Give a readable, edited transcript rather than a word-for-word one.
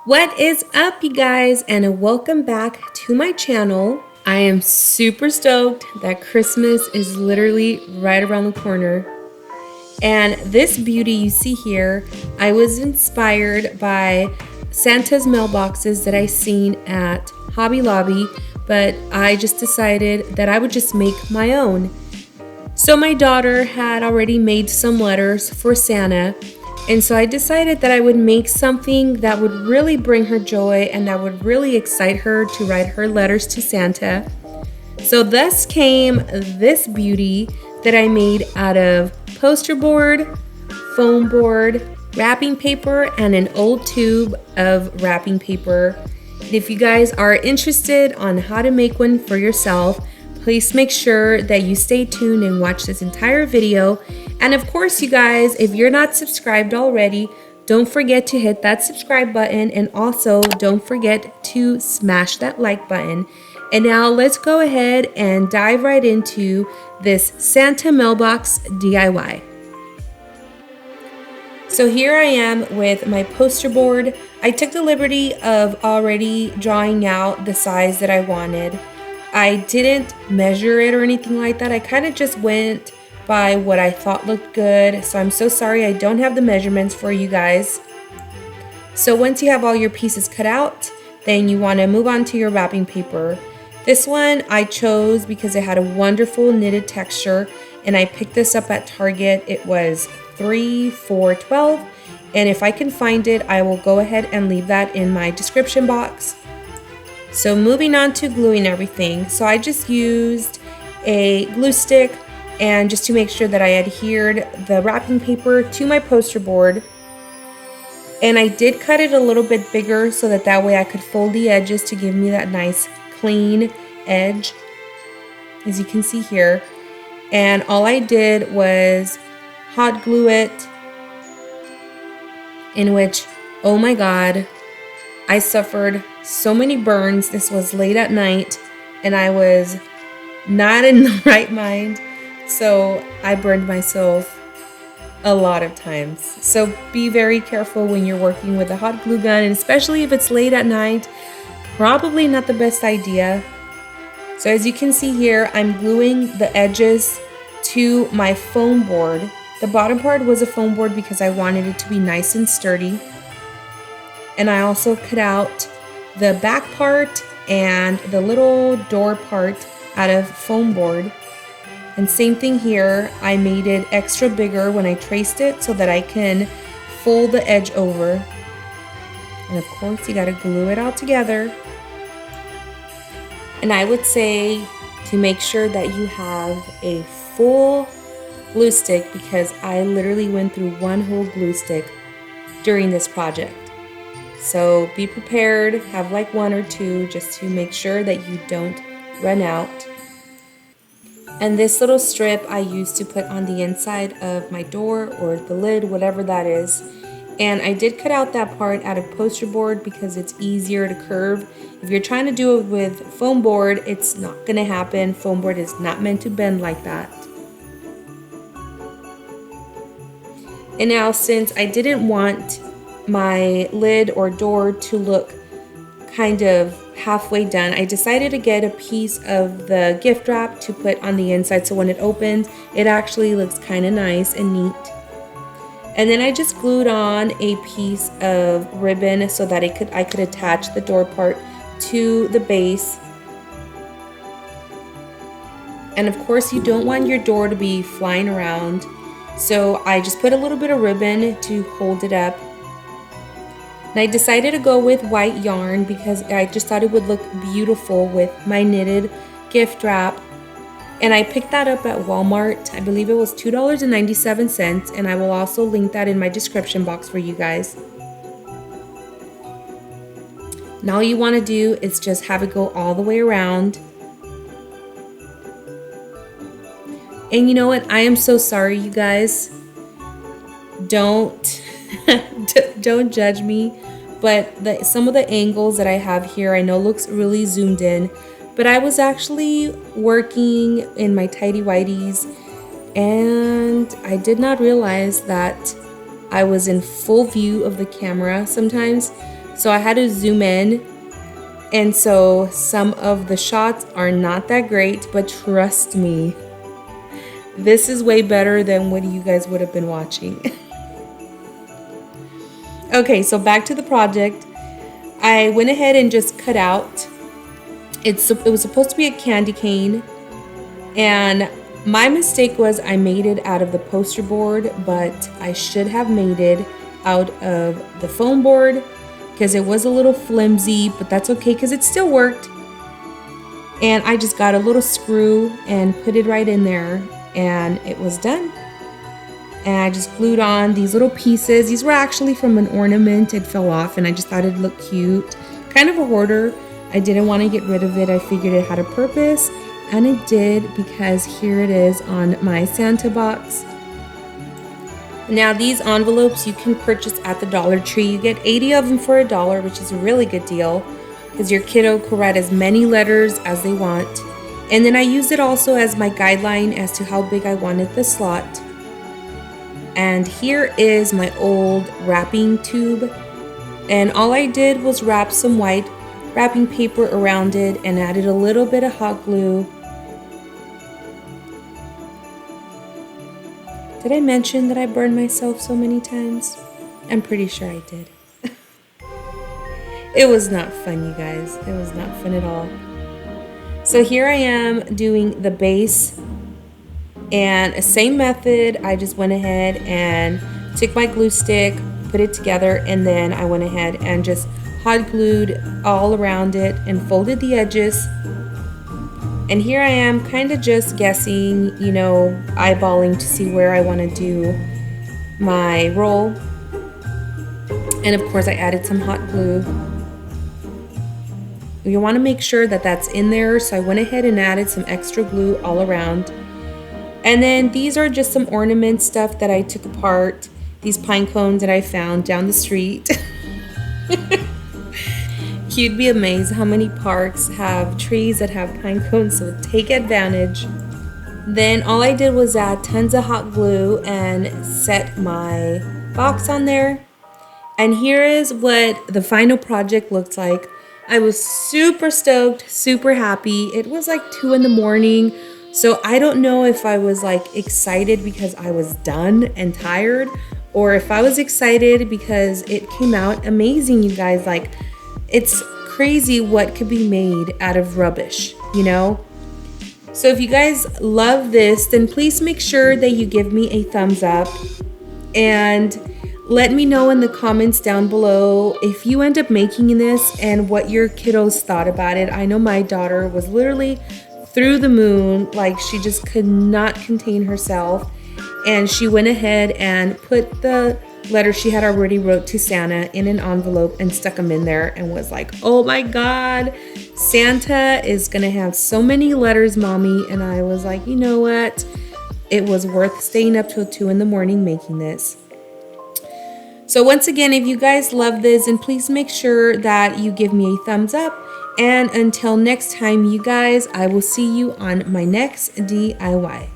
What is up, you guys, and welcome back to my channel. I am super stoked that Christmas is literally right around the corner. And this beauty you see here, I was inspired by Santa's mailboxes that I seen at Hobby Lobby, but I just decided that I would just make my own. So my daughter had already made some letters for Santa, and so I decided that I would make something that would really bring her joy and that would really excite her to write her letters to Santa. So thus came this beauty that I made out of poster board, foam board, wrapping paper, and an old tube of wrapping paper. And if you guys are interested on how to make one for yourself, please make sure that you stay tuned and watch this entire video. And of course, you guys, if you're not subscribed already, don't forget to hit that subscribe button, and also don't forget to smash that like button. And now let's go ahead and dive right into this Santa mailbox DIY. So here I am with my poster board. I took the liberty of already drawing out the size that I wanted. I didn't measure it or anything like that. I kind of just went by what I thought looked good. So I'm so sorry I don't have the measurements for you guys. So once you have all your pieces cut out, then you want to move on to your wrapping paper. This one I chose because it had a wonderful knitted texture, and I picked this up at Target. It was $3 for $12, and if I can find it, I will go ahead and leave that in my description box. So moving on to gluing everything. So I just used a glue stick, and just to make sure that I adhered the wrapping paper to my poster board. And I did cut it a little bit bigger so that way I could fold the edges to give me that nice clean edge, as you can see here. And all I did was hot glue it, in which, oh my god, I suffered so many burns. This was late at night and I was not in the right mind, so I burned myself a lot of times. So be very careful when you're working with a hot glue gun, and especially if it's late at night, probably not the best idea. So as you can see here, I'm gluing the edges to my foam board. The bottom part was a foam board because I wanted it to be nice and sturdy. And I also cut out the back part and the little door part out of foam board. And same thing here, I made it extra bigger when I traced it so that I can fold the edge over. And of course, you gotta glue it all together. And I would say to make sure that you have a full glue stick, because I literally went through one whole glue stick during this project. So be prepared, have like one or two just to make sure that you don't run out. And this little strip I used to put on the inside of my door or the lid, whatever that is. And I did cut out that part out of poster board because it's easier to curve. If you're trying to do it with foam board, it's not gonna happen. Foam board is not meant to bend like that. And now, since I didn't want my lid or door to look kind of halfway done, I decided to get a piece of the gift wrap to put on the inside, so when it opens, it actually looks kind of nice and neat. And then I just glued on a piece of ribbon so that I could attach the door part to the base. And of course, you don't want your door to be flying around, so I just put a little bit of ribbon to hold it up. And I decided to go with white yarn because I just thought it would look beautiful with my knitted gift wrap. And I picked that up at Walmart. I believe it was $2.97, and I will also link that in my description box for you guys. And all you want to do is just have it go all the way around. And you know what? I am so sorry, you guys. Don't don't judge me, but some of the angles that I have here I know looks really zoomed in, but I was actually working in my tidy whities and I did not realize that I was in full view of the camera sometimes. So I had to zoom in. And so some of the shots are not that great, but trust me, this is way better than what you guys would have been watching. Okay, so back to the project. I went ahead and just cut out. It was supposed to be a candy cane. And my mistake was I made it out of the poster board, but I should have made it out of the foam board because it was a little flimsy, but that's okay because it still worked. And I just got a little screw and put it right in there, and it was done. And I just glued on these little pieces. These were actually from an ornament. It fell off and I just thought it'd look cute. Kind of a hoarder. I didn't want to get rid of it. I figured it had a purpose, and it did, because here it is on my Santa box. Now these envelopes you can purchase at the Dollar Tree. You get 80 of them for $1, which is a really good deal because your kiddo can write as many letters as they want. And then I used it also as my guideline as to how big I wanted the slot. And here is my old wrapping tube. And all I did was wrap some white wrapping paper around it and added a little bit of hot glue. Did I mention that I burned myself so many times? I'm pretty sure I did. It was not fun, you guys. It was not fun at all. So here I am doing the base, and same method. I just went ahead and took my glue stick, put it together, and then I went ahead and just hot glued all around it and folded the edges. And here I am kind of just guessing, you know, eyeballing to see where I want to do my roll. And of course I added some hot glue. You want to make sure that that's in there, so I went ahead and added some extra glue all around. And then these are just some ornament stuff that I took apart. These pine cones that I found down the street. You'd be amazed how many parks have trees that have pine cones, so take advantage. Then all I did was add tons of hot glue and set my box on there. And here is what the final project looks like. I was super stoked, super happy. It was like 2 in the morning. So I don't know if I was like excited because I was done and tired, or if I was excited because it came out amazing, you guys. Like, it's crazy what could be made out of rubbish, you know? So if you guys love this, then please make sure that you give me a thumbs up, and let me know in the comments down below if you end up making this and what your kiddos thought about it. I know my daughter was literally through the moon. Like, she just could not contain herself, and she went ahead and put the letter she had already wrote to Santa in an envelope and stuck them in there, and was like, oh my God, Santa is gonna have so many letters, mommy. And I was like, you know what? It was worth staying up till 2 in the morning making this. So once again, if you guys love this, and please make sure that you give me a thumbs up. And until next time, you guys, I will see you on my next DIY.